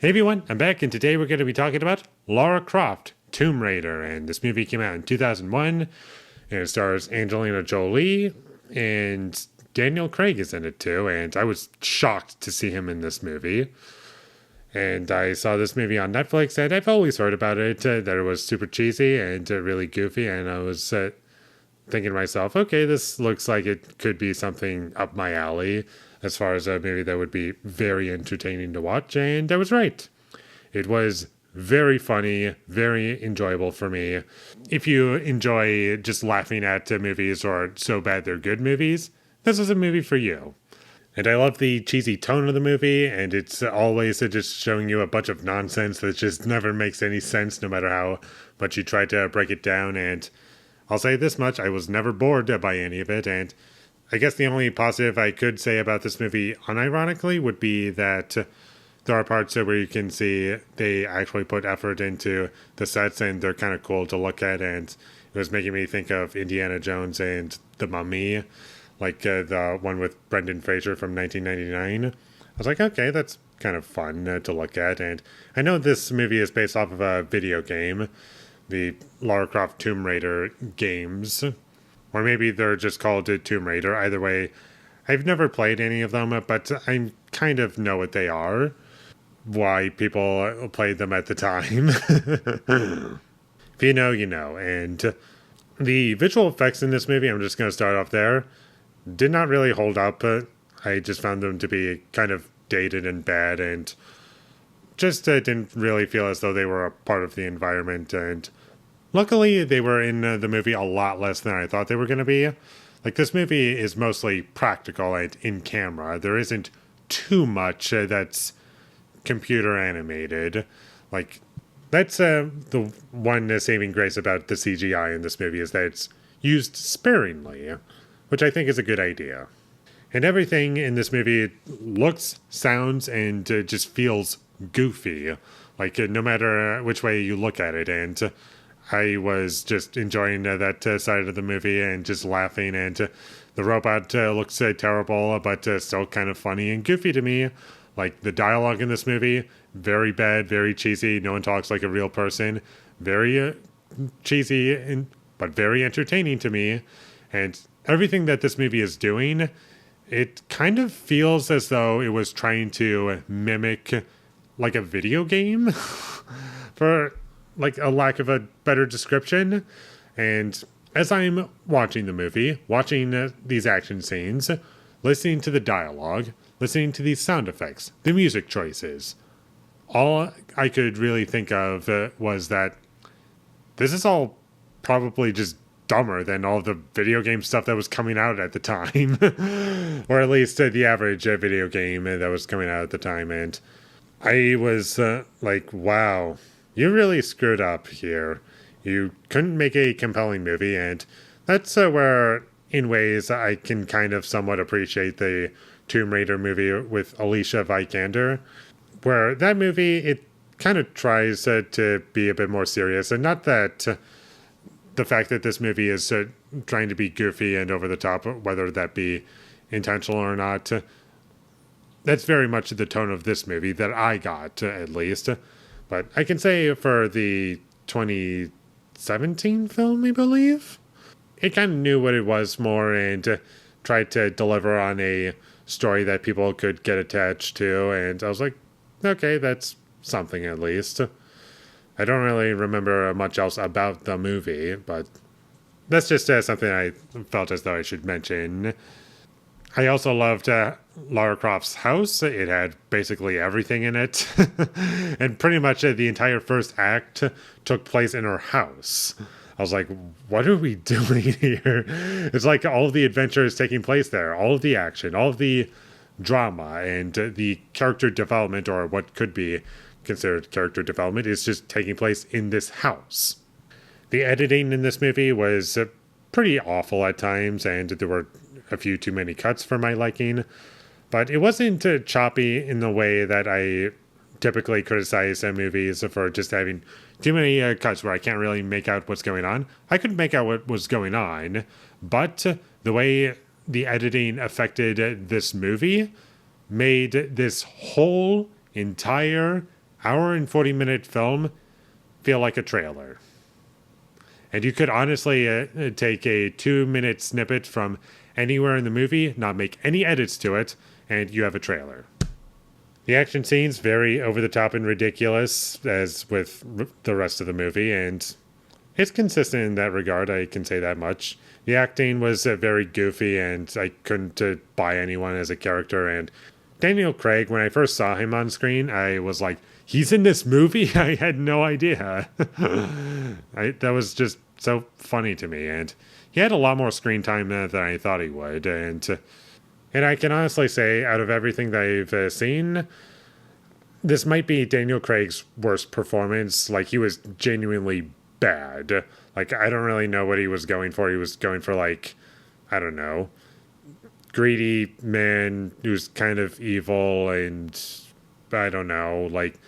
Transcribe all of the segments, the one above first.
Hey everyone, I'm back, and today we're going to be talking about Lara Croft, Tomb Raider. And this movie came out in 2001, and it stars Angelina Jolie, and Daniel Craig is in it too. And I was shocked to see him in this movie. And I saw this movie on Netflix, and I've always heard about it, that it was super cheesy and really goofy. And I was thinking to myself, okay, this looks like it could be something up my alley as far as a movie that would be very entertaining to watch. And I was right. It was very funny, very enjoyable for me. If you enjoy just laughing at movies or so bad they're good movies, this is a movie for you. And I love the cheesy tone of the movie, and it's always just showing you a bunch of nonsense that just never makes any sense, no matter how much you try to break it down. And I'll say this much, I was never bored by any of it, and I guess the only positive I could say about this movie, unironically, would be that there are parts where you can see they actually put effort into the sets, and they're kind of cool to look at, and it was making me think of Indiana Jones and The Mummy, like the one with Brendan Fraser from 1999. I was like, okay, that's kind of fun to look at, and I know this movie is based off of a video game, the Lara Croft Tomb Raider games, or maybe they're just called Tomb Raider. Either way, I've never played any of them, but I kind of know what they are, why people played them at the time. If you know, you know. And the visual effects in this movie, I'm just going to start off there, did not really hold up. I just found them to be kind of dated and bad, and just didn't really feel as though they were a part of the environment. And luckily, they were in the movie a lot less than I thought they were going to be. Like, this movie is mostly practical and in camera. There isn't too much that's computer animated. Like, that's the one saving grace about the CGI in this movie, is that it's used sparingly, which I think is a good idea. And everything in this movie looks, sounds, and just feels goofy. Like, no matter which way you look at it. And I was just enjoying that side of the movie and just laughing. And the robot looks terrible, but still kind of funny and goofy to me. Like, the dialogue in this movie, very bad, very cheesy. No one talks like a real person. Very cheesy, but very entertaining to me. And everything that this movie is doing, it kind of feels as though it was trying to mimic like a video game for like a lack of a better description. And as I'm watching the movie, watching these action scenes, listening to the dialogue, listening to these sound effects, the music choices, all I could really think of was that this is all probably just dumber than all the video game stuff that was coming out at the time. Or at least the average video game that was coming out at the time. And I was like, wow, you really screwed up here. You couldn't make a compelling movie, and that's where, in ways, I can kind of somewhat appreciate the Tomb Raider movie with Alicia Vikander, where that movie, it kind of tries to be a bit more serious. And not that the fact that this movie is trying to be goofy and over the top, whether that be intentional or not, that's very much the tone of this movie that I got, at least. But I can say for the 2017 film, I believe, it kind of knew what it was more and tried to deliver on a story that people could get attached to. And I was like, okay, that's something at least. I don't really remember much else about the movie, but that's just something I felt as though I should mention. I also loved Lara Croft's house. It had basically everything in it. And pretty much the entire first act took place in her house. I was like, what are we doing here? It's like all of the adventure is taking place there. All of the action, all of the drama, and the character development, or what could be considered character development, is just taking place in this house. The editing in this movie was pretty awful at times, and there were a few too many cuts for my liking, but it wasn't choppy in the way that I typically criticize movies for just having too many cuts where I can't really make out what's going on. I couldn't make out what was going on, but the way the editing affected this movie made this whole entire hour and 40-minute film feel like a trailer. And you could honestly take a 2-minute snippet from anywhere in the movie, not make any edits to it, and you have a trailer. The action scenes very over the top and ridiculous, as with the rest of the movie, and it's consistent in that regard, I can say that much. The acting was very goofy, and I couldn't buy anyone as a character, and Daniel Craig, when I first saw him on screen, I was like, he's in this movie? I had no idea. That was just so funny to me, and he had a lot more screen time than I thought he would, and I can honestly say, out of everything that I've seen, this might be Daniel Craig's worst performance. Like, he was genuinely bad. Like, I don't really know what he was going for. He was going for, like, I don't know, greedy man who's kind of evil, and I don't know, like,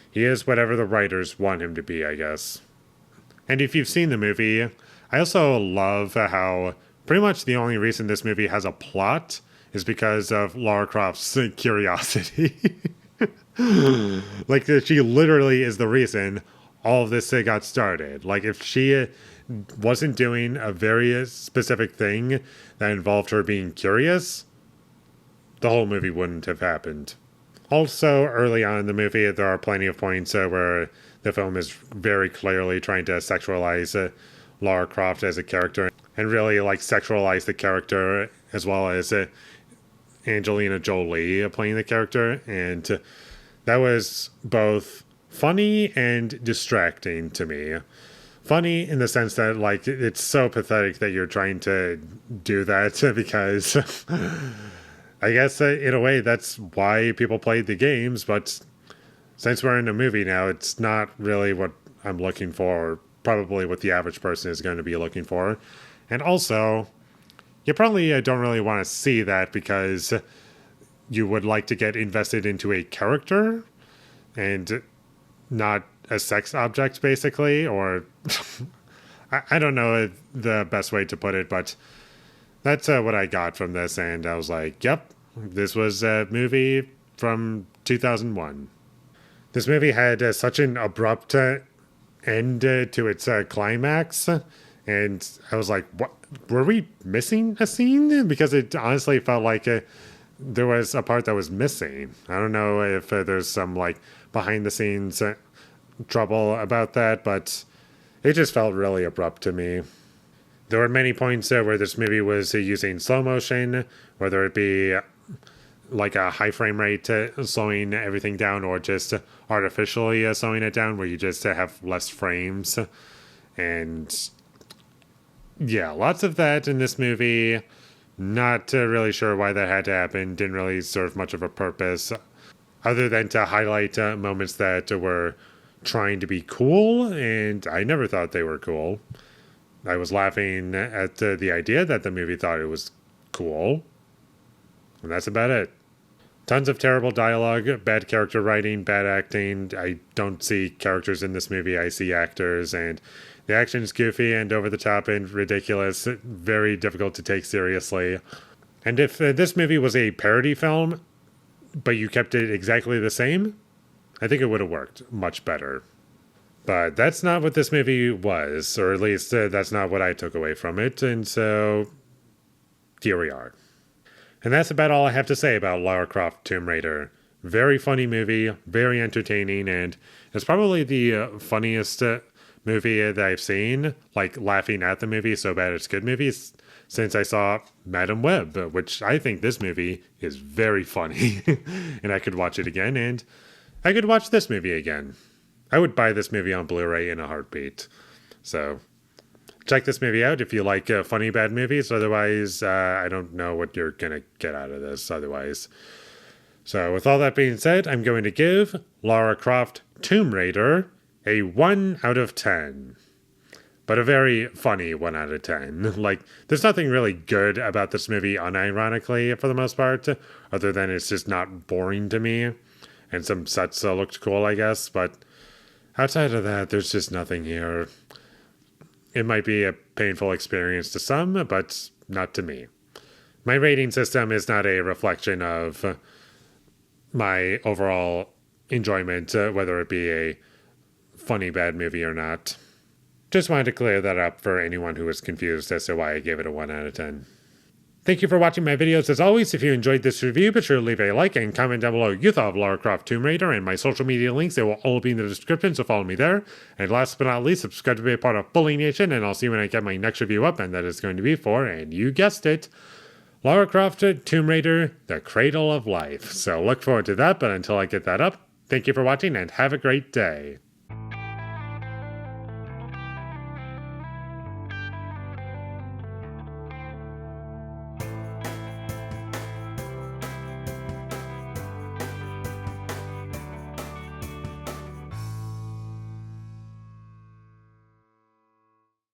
he is whatever the writers want him to be, I guess. And if you've seen the movie, I also love how pretty much the only reason this movie has a plot is because of Lara Croft's curiosity. Like, she literally is the reason all of this got started. Like, if she wasn't doing a very specific thing that involved her being curious, the whole movie wouldn't have happened. Also, early on in the movie, there are plenty of points where the film is very clearly trying to sexualize Lara Croft as a character and really, like, sexualize the character, as well as Angelina Jolie playing the character, and that was both funny and distracting to me. Funny in the sense that, like, it's so pathetic that you're trying to do that, because I guess in a way that's why people played the games, but since we're in a movie now, it's not really what I'm looking for, or probably what the average person is going to be looking for. And also, you probably don't really want to see that because you would like to get invested into a character and not a sex object, basically, or I don't know the best way to put it, but that's what I got from this, and I was like, yep, this was a movie from 2001. This movie had such an abrupt end to its climax, and I was like, what? Were we missing a scene? Because it honestly felt like there was a part that was missing. I don't know if there's some, like, behind the scenes trouble about that, but it just felt really abrupt to me. There were many points where this movie was using slow motion, whether it be like a high frame rate slowing everything down, or just artificially slowing it down, where you just have less frames. And yeah, lots of that in this movie. Not really sure why that had to happen. Didn't really serve much of a purpose, other than to highlight moments that were trying to be cool, and I never thought they were cool. I was laughing at the idea that the movie thought it was cool, and that's about it. Tons of terrible dialogue, bad character writing, bad acting. I don't see characters in this movie, I see actors, and the action is goofy and over the top and ridiculous, very difficult to take seriously. And if this movie was a parody film, but you kept it exactly the same, I think it would have worked much better. But that's not what this movie was, or at least that's not what I took away from it, and so here we are. And that's about all I have to say about Lara Croft Tomb Raider. Very funny movie, very entertaining, and it's probably the funniest movie that I've seen, like laughing at the movie so bad it's good movies, since I saw Madam Web, which I think this movie is very funny, and I could watch it again, and I could watch this movie again. I would buy this movie on Blu-ray in a heartbeat. So check this movie out if you like funny bad movies. Otherwise, I don't know what you're going to get out of this otherwise. So with all that being said, I'm going to give Lara Croft Tomb Raider a 1 out of 10. But a very funny 1 out of 10. Like, there's nothing really good about this movie unironically for the most part, other than it's just not boring to me. And some sets looked cool, I guess, but outside of that, there's just nothing here. It might be a painful experience to some, but not to me. My rating system is not a reflection of my overall enjoyment, whether it be a funny bad movie or not. Just wanted to clear that up for anyone who was confused as to why I gave it a 1 out of 10. Thank you for watching my videos. As always, if you enjoyed this review, be sure to leave a like and comment down below what you thought of Lara Croft Tomb Raider, and my social media links, they will all be in the description, so follow me there. And last but not least, subscribe to be a part of Foley Nation, and I'll see you when I get my next review up, and that is going to be for, and you guessed it, Lara Croft Tomb Raider, The Cradle of Life. So look forward to that, but until I get that up, thank you for watching and have a great day.